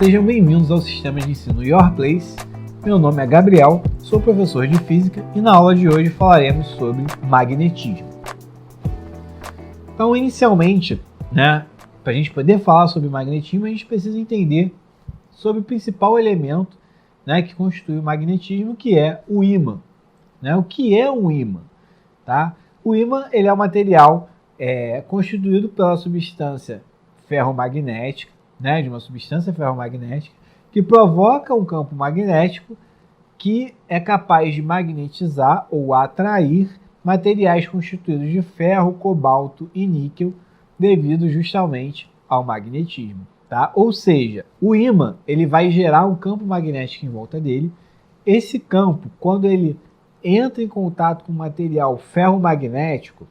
Sejam bem-vindos ao Sistema de Ensino Your Place. Meu nome é Gabriel, sou professor de Física e na aula de hoje falaremos sobre magnetismo. Então, inicialmente, para a gente poder falar sobre magnetismo, a gente precisa entender sobre o principal elemento que constitui o magnetismo, que é o ímã. O que é um ímã? Tá? O ímã ele é um material constituído pela substância ferromagnética, de uma substância ferromagnética, que provoca um campo magnético que é capaz de magnetizar ou atrair materiais constituídos de ferro, cobalto e níquel, devido justamente ao magnetismo. Tá? Ou seja, o ímã ele vai gerar um campo magnético em volta dele. Esse campo, quando ele entra em contato com o material ferromagnético,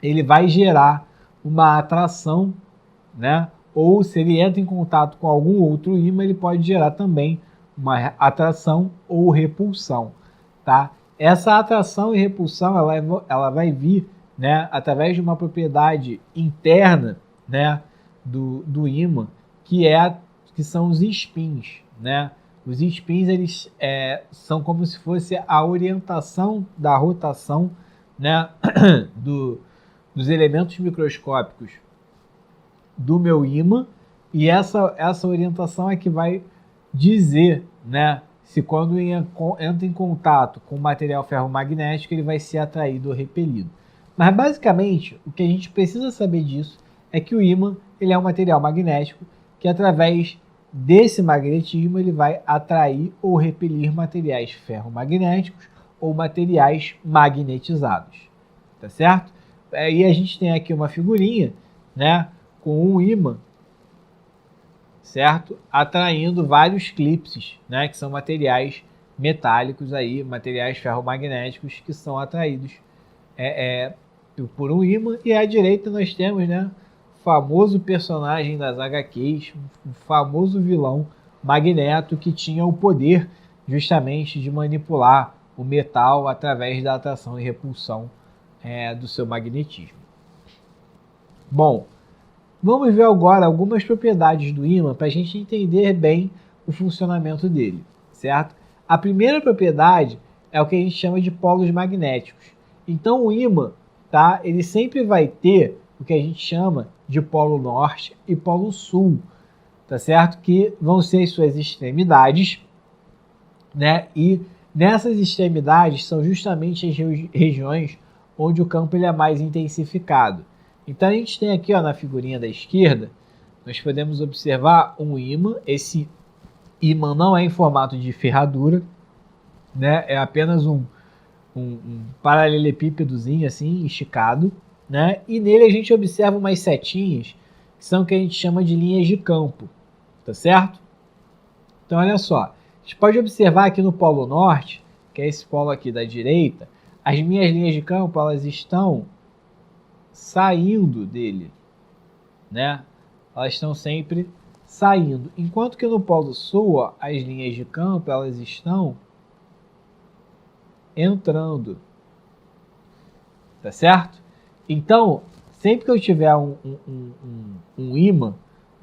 ele vai gerar uma atração, ou se ele entra em contato com algum outro ímã, ele pode gerar também uma atração ou repulsão. Tá? Essa atração e repulsão ela vai vir através de uma propriedade interna do ímã, que são os spins. Os spins eles, são como se fosse a orientação da rotação dos elementos microscópicos do meu ímã, e essa orientação é que vai dizer se quando entra em contato com o material ferromagnético ele vai ser atraído ou repelido. Mas basicamente o que a gente precisa saber disso é que o ímã ele é um material magnético que através desse magnetismo ele vai atrair ou repelir materiais ferromagnéticos ou materiais magnetizados, tá certo? E a gente tem aqui uma figurinha, com um ímã, certo? Atraindo vários clipses, que são materiais metálicos aí, materiais ferromagnéticos que são atraídos por um ímã. E à direita nós temos, o famoso personagem das HQs, o famoso vilão Magneto, que tinha o poder justamente de manipular o metal através da atração e repulsão do seu magnetismo. Bom, vamos ver agora algumas propriedades do ímã para a gente entender bem o funcionamento dele, certo? A primeira propriedade é o que a gente chama de polos magnéticos. Então o ímã, ele sempre vai ter o que a gente chama de polo norte e polo sul, tá certo? Que vão ser as suas extremidades, E nessas extremidades são justamente as regiões onde o campo ele é mais intensificado. Então a gente tem aqui na figurinha da esquerda, nós podemos observar um ímã. Esse ímã não é em formato de ferradura, é apenas um paralelepípedozinho assim, esticado, e nele a gente observa umas setinhas, que são o que a gente chama de linhas de campo, tá certo? Então olha só, a gente pode observar aqui no polo norte, que é esse polo aqui da direita, as minhas linhas de campo elas estão saindo dele, Elas estão sempre saindo, enquanto que no polo sul, as linhas de campo elas estão entrando, tá certo? Então, sempre que eu tiver um ímã,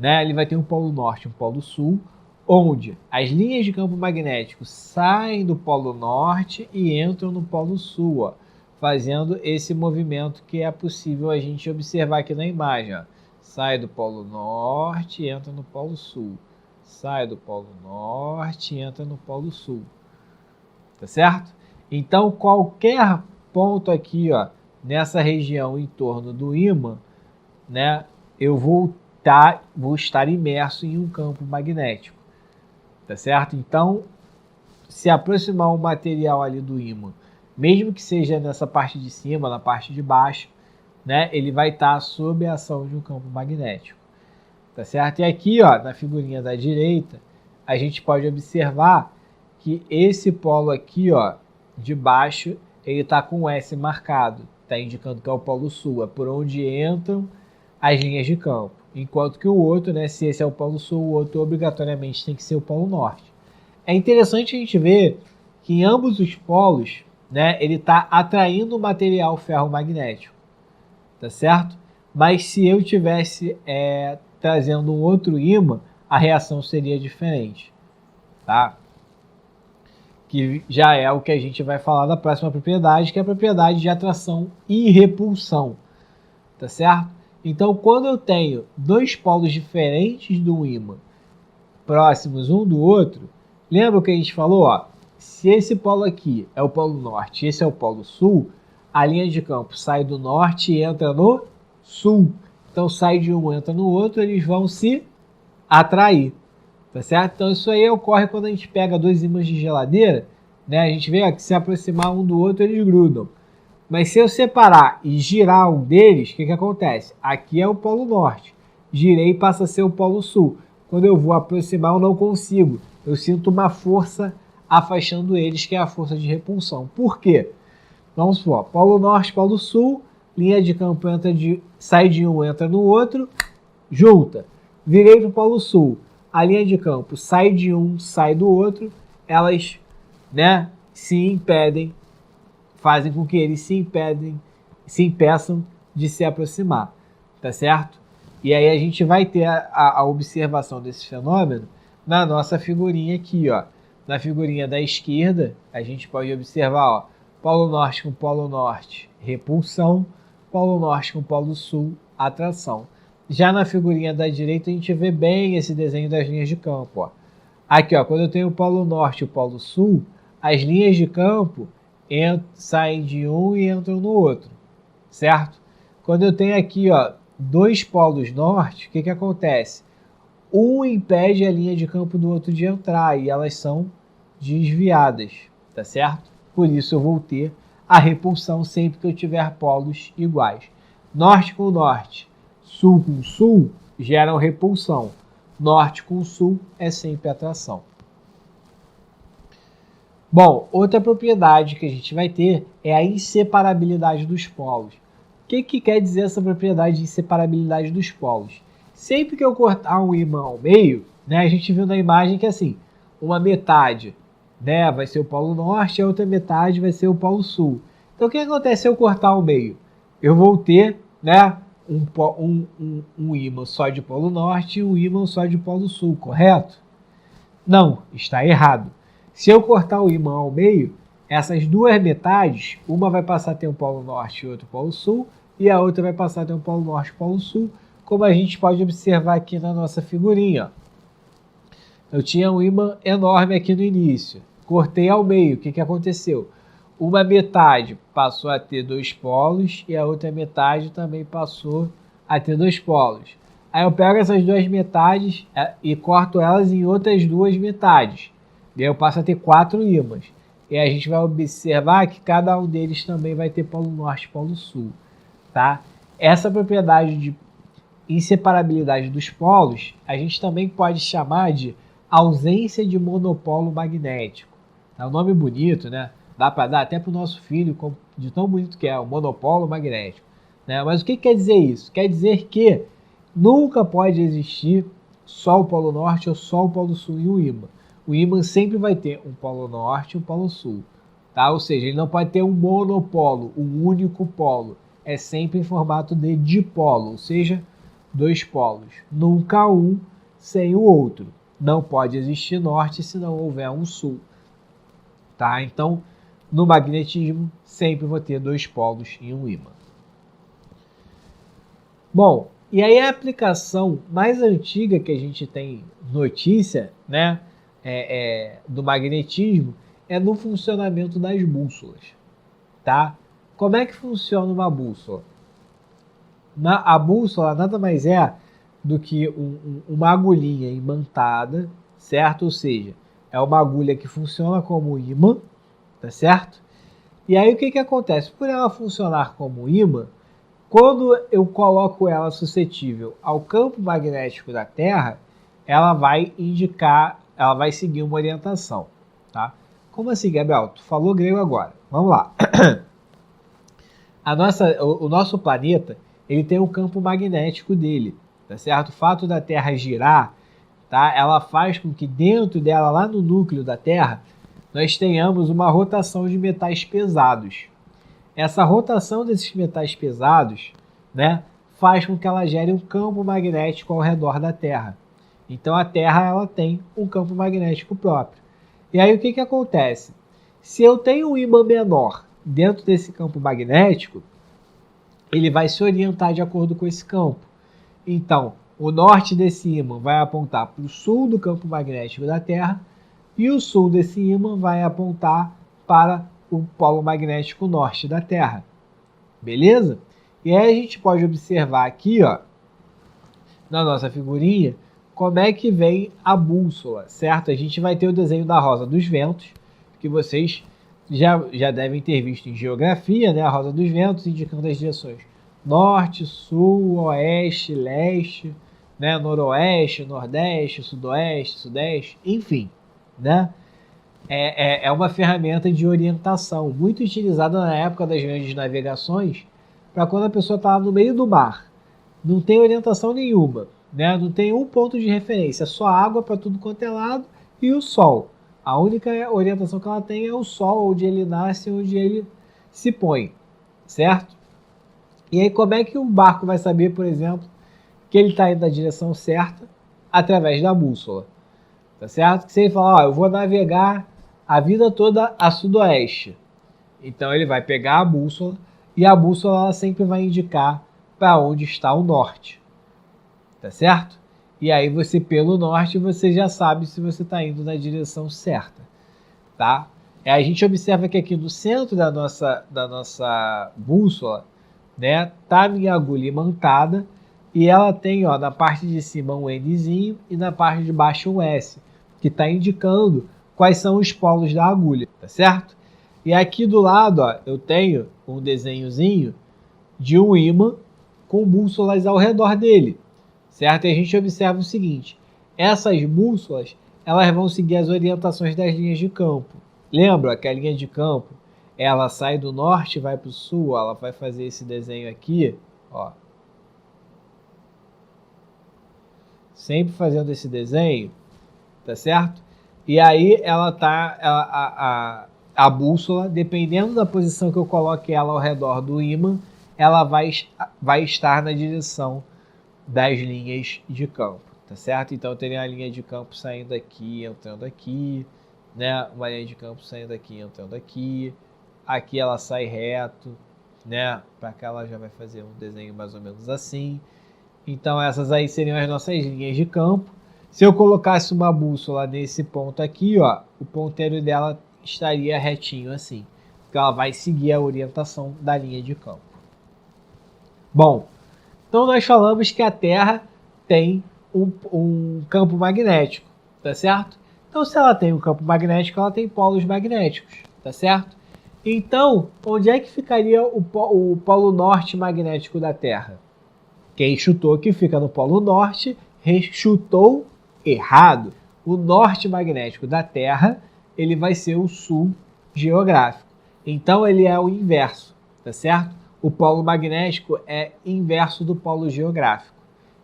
ele vai ter um polo norte e um polo sul, onde as linhas de campo magnético saem do polo norte e entram no polo sul, fazendo esse movimento que é possível a gente observar aqui na imagem. Sai do polo norte e entra no polo sul. Sai do polo norte e entra no polo sul. Tá certo? Então, qualquer ponto aqui, nessa região em torno do ímã, eu vou estar imerso em um campo magnético. Tá certo? Então, se aproximar um material ali do ímã, mesmo que seja nessa parte de cima, na parte de baixo, ele vai estar sob a ação de um campo magnético. Tá certo? E aqui, na figurinha da direita, a gente pode observar que esse polo aqui, de baixo, ele está com o S marcado. Está indicando que é o polo sul, é por onde entram as linhas de campo. Enquanto que o outro, se esse é o polo sul, o outro obrigatoriamente tem que ser o polo norte. É interessante a gente ver que em ambos os polos, ele está atraindo o material ferromagnético, tá certo? Mas se eu tivesse trazendo um outro ímã, a reação seria diferente, tá? Que já é o que a gente vai falar da próxima propriedade, que é a propriedade de atração e repulsão, tá certo? Então, quando eu tenho dois polos diferentes do ímã, próximos um do outro, lembra o que a gente falou? Ó, se esse polo aqui é o polo norte e esse é o polo sul, a linha de campo sai do norte e entra no sul. Então, sai de um, entra no outro, eles vão se atrair, tá certo? Então, isso aí ocorre quando a gente pega dois ímãs de geladeira, né? A gente vê ó, que se aproximar um do outro, eles grudam. Mas se eu separar e girar um deles, o que acontece? Aqui é o polo norte, girei e passa a ser o polo sul. Quando eu vou aproximar, eu não consigo. Eu sinto uma força afastando eles, que é a força de repulsão. Por quê? Vamos supor, polo norte, polo sul, linha de campo sai de um, entra no outro, junta. Virei para o polo sul, a linha de campo sai de um, sai do outro, elas, né, se impedem, fazem com que eles se impeçam de se aproximar, tá certo? E aí a gente vai ter a observação desse fenômeno na nossa figurinha aqui, ó. Na figurinha da esquerda, a gente pode observar, ó, polo norte com polo norte, repulsão, polo norte com polo sul, atração. Já na figurinha da direita, a gente vê bem esse desenho das linhas de campo, ó. Aqui, ó, quando eu tenho o polo norte e o polo sul, as linhas de campo saem de um e entram no outro, certo? Quando eu tenho aqui, ó, dois polos norte, o que acontece? Um impede a linha de campo do outro de entrar e elas são desviadas, tá certo? Por isso eu vou ter a repulsão sempre que eu tiver polos iguais. Norte com norte, sul com sul geram repulsão. Norte com sul é sempre atração. Bom, outra propriedade que a gente vai ter é a inseparabilidade dos polos. O que quer dizer essa propriedade de inseparabilidade dos polos? Sempre que eu cortar um ímã ao meio, né, a gente viu na imagem que assim, uma metade, né, vai ser o polo norte e a outra metade vai ser o polo sul. Então o que acontece se eu cortar ao meio? Eu vou ter, né, um ímã só de polo norte e um ímã só de polo sul, correto? Não, está errado. Se eu cortar o ímã ao meio, essas duas metades, uma vai passar a ter um polo norte e outro polo sul, e a outra vai passar a ter um polo norte e polo sul, como a gente pode observar aqui na nossa figurinha. Eu tinha um ímã enorme aqui no início, cortei ao meio, o que aconteceu? Uma metade passou a ter dois polos e a outra metade também passou a ter dois polos. Aí eu pego essas duas metades e corto elas em outras duas metades. E aí eu passo a ter 4 ímãs. E aí a gente vai observar que cada um deles também vai ter polo norte e polo sul. Tá? Essa propriedade de inseparabilidade dos polos, a gente também pode chamar de ausência de monopolo magnético. É um nome bonito, né? Dá para dar até para o nosso filho, de tão bonito que é, o monopolo magnético. Né? Mas o que quer dizer isso? Quer dizer que nunca pode existir só o polo norte ou só o polo sul em um ímã. O ímã sempre vai ter um polo norte e um polo sul. Tá? Ou seja, ele não pode ter um monopolo, um único polo. É sempre em formato de dipolo, ou seja, dois polos. Nunca um sem o outro. Não pode existir norte se não houver um sul. Tá? Então, no magnetismo, sempre vou ter dois polos em um ímã. Bom, e aí a aplicação mais antiga que a gente tem notícia, né, do magnetismo é no funcionamento das bússolas. Tá? Como é que funciona uma bússola? A bússola nada mais é do que uma agulhinha imantada, certo? Ou seja, é uma agulha que funciona como ímã, tá certo? E aí o que acontece? Por ela funcionar como ímã, quando eu coloco ela suscetível ao campo magnético da Terra, ela vai seguir uma orientação, tá? Como assim, Gabriel? Tu falou grego agora. Vamos lá. O nosso planeta, ele tem um campo magnético dele, tá certo? O fato da Terra girar, tá? Ela faz com que dentro dela, lá no núcleo da Terra, nós tenhamos uma rotação de metais pesados. Essa rotação desses metais pesados, né, faz com que ela gere um campo magnético ao redor da Terra. Então a Terra ela tem um campo magnético próprio. E aí o que acontece? Se eu tenho um ímã menor dentro desse campo magnético, ele vai se orientar de acordo com esse campo. Então, o norte desse ímã vai apontar para o sul do campo magnético da Terra e o sul desse ímã vai apontar para o polo magnético norte da Terra. Beleza? E aí a gente pode observar aqui, ó, na nossa figurinha, como é que vem a bússola, certo? A gente vai ter o desenho da rosa dos ventos, que vocês já devem ter visto em geografia, né? A rosa dos ventos indicando as direções norte, sul, oeste, leste, né? Noroeste, nordeste, sudoeste, sudeste, enfim, né? É uma ferramenta de orientação muito utilizada na época das grandes navegações para quando a pessoa está no meio do mar. Não tem orientação nenhuma, né? Não tem um ponto de referência, é só água para tudo quanto é lado e o sol. A única orientação que ela tem é o sol, onde ele nasce, onde ele se põe, certo? E aí como é que o barco vai saber, por exemplo, que ele está indo na direção certa? Através da bússola, tá certo? Se ele falar, eu vou navegar a vida toda a sudoeste, então ele vai pegar a bússola e a bússola ela sempre vai indicar para onde está o norte, tá certo? E aí você, pelo norte, você já sabe se você está indo na direção certa, tá? A gente observa que aqui no centro da nossa bússola, né, tá a minha agulha imantada e ela tem, ó, na parte de cima um Nzinho e na parte de baixo um S, que está indicando quais são os polos da agulha, tá certo? E aqui do lado, ó, eu tenho um desenhozinho de um ímã com bússolas ao redor dele, certo? E a gente observa o seguinte, essas bússolas, elas vão seguir as orientações das linhas de campo. Lembra que a linha de campo, ela sai do norte e vai para o sul, ela vai fazer esse desenho aqui, ó. Sempre fazendo esse desenho, tá certo? E aí ela tá, a bússola, dependendo da posição que eu coloque ela ao redor do ímã, ela vai estar na direção das linhas de campo, tá certo? Então eu teria uma linha de campo saindo aqui, entrando aqui, né? Uma linha de campo saindo aqui, entrando aqui. Aqui ela sai reto, né? Para cá ela já vai fazer um desenho mais ou menos assim. Então essas aí seriam as nossas linhas de campo. Se eu colocasse uma bússola nesse ponto aqui, ó, o ponteiro dela estaria retinho assim, porque ela vai seguir a orientação da linha de campo. Bom, então nós falamos que a Terra tem um campo magnético, tá certo? Então se ela tem um campo magnético, ela tem polos magnéticos, tá certo? Então, onde é que ficaria o polo norte magnético da Terra? Quem chutou que fica no polo norte, chutou errado. O norte magnético da Terra, ele vai ser o sul geográfico. Então ele é o inverso, tá certo? O polo magnético é inverso do polo geográfico.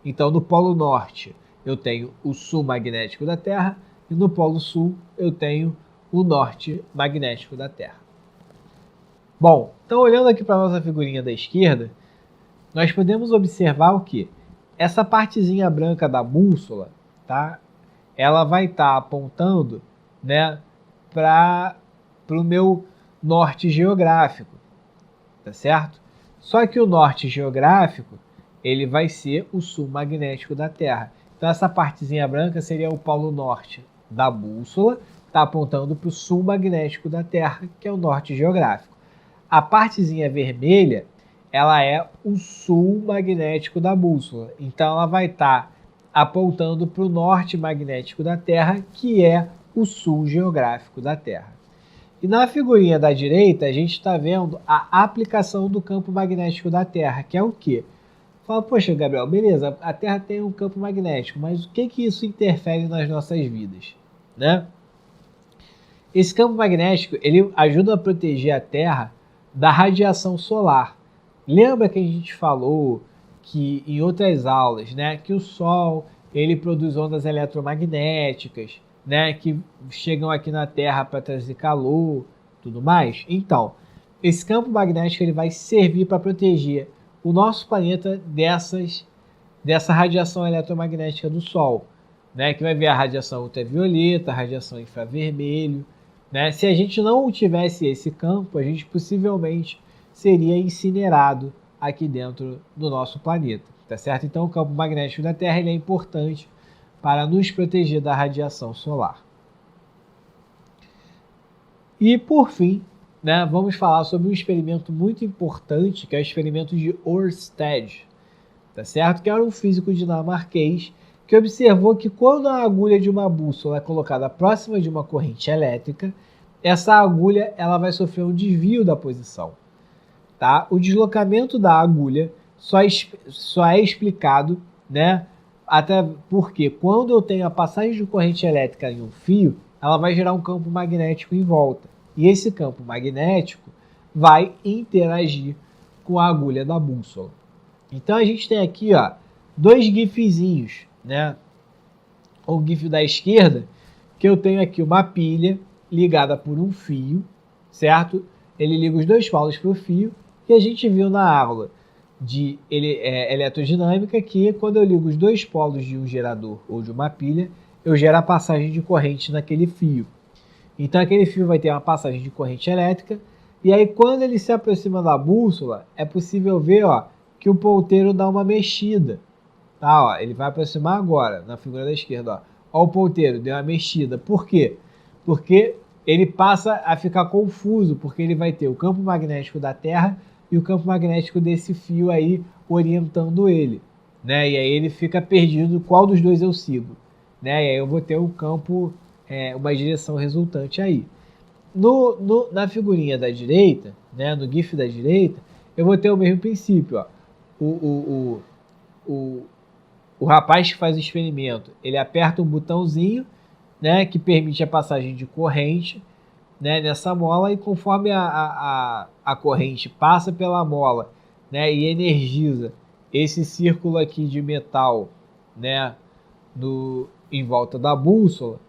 Então no polo norte eu tenho o sul magnético da Terra e no polo sul eu tenho o norte magnético da Terra. Bom, então olhando aqui para a nossa figurinha da esquerda, nós podemos observar o que? Essa partezinha branca da bússola, tá? Ela vai estar apontando, né, para o meu norte geográfico, tá certo? Só que o norte geográfico, ele vai ser o sul magnético da Terra. Então essa partezinha branca seria o polo norte da bússola, está apontando para o sul magnético da Terra, que é o norte geográfico. A partezinha vermelha, ela é o sul magnético da bússola. Então ela vai estar apontando para o norte magnético da Terra, que é o sul geográfico da Terra. E na figurinha da direita, a gente está vendo a aplicação do campo magnético da Terra, que é o quê? Fala, poxa, Gabriel, beleza, a Terra tem um campo magnético, mas o que isso interfere nas nossas vidas, né? Esse campo magnético, ele ajuda a proteger a Terra da radiação solar. Lembra que a gente falou que em outras aulas, né, que o Sol ele produz ondas eletromagnéticas, né, que chegam aqui na Terra para trazer calor, tudo mais? Então, esse campo magnético ele vai servir para proteger o nosso planeta dessa radiação eletromagnética do Sol. né, que vai ver a radiação ultravioleta, a radiação infravermelho, né? Se a gente não tivesse esse campo, a gente possivelmente seria incinerado aqui dentro do nosso planeta, tá certo? Então o campo magnético da Terra ele é importante para nos proteger da radiação solar. E por fim, né, vamos falar sobre um experimento muito importante, que é o experimento de Ørsted, tá certo? Que era um físico dinamarquês que observou que quando a agulha de uma bússola é colocada próxima de uma corrente elétrica, essa agulha ela vai sofrer um desvio da posição. Tá? O deslocamento da agulha só é explicado, né, até porque quando eu tenho a passagem de corrente elétrica em um fio, ela vai gerar um campo magnético em volta. E esse campo magnético vai interagir com a agulha da bússola. Então a gente tem aqui, ó, dois gifzinhos, né? O gif da esquerda, que eu tenho aqui uma pilha ligada por um fio, certo? Ele liga os dois polos para o fio, que a gente viu na aula de eletrodinâmica, que quando eu ligo os dois polos de um gerador ou de uma pilha, eu gero a passagem de corrente naquele fio. Então aquele fio vai ter uma passagem de corrente elétrica, e aí quando ele se aproxima da bússola, é possível ver, ó, que o ponteiro dá uma mexida. Tá, ó, ele vai aproximar agora, na figura da esquerda. Ó, o ponteiro deu uma mexida. Por quê? Porque ele passa a ficar confuso, porque ele vai ter o campo magnético da Terra e o campo magnético desse fio aí orientando ele, né? E aí ele fica perdido qual dos dois eu sigo, né? E aí eu vou ter um campo, uma direção resultante aí. Na figurinha da direita, né, no GIF da direita, eu vou ter o mesmo princípio, ó. O rapaz que faz o experimento, ele aperta um botãozinho, né, que permite a passagem de corrente, né, nessa mola, e conforme a corrente passa pela mola, né, e energiza esse círculo aqui de metal, né, em volta da bússola,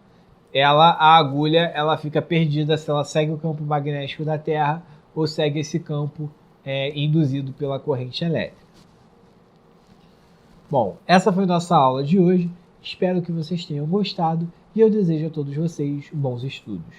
a agulha ela fica perdida se ela segue o campo magnético da Terra ou segue esse campo induzido pela corrente elétrica. Bom, essa foi nossa aula de hoje. Espero que vocês tenham gostado e eu desejo a todos vocês bons estudos.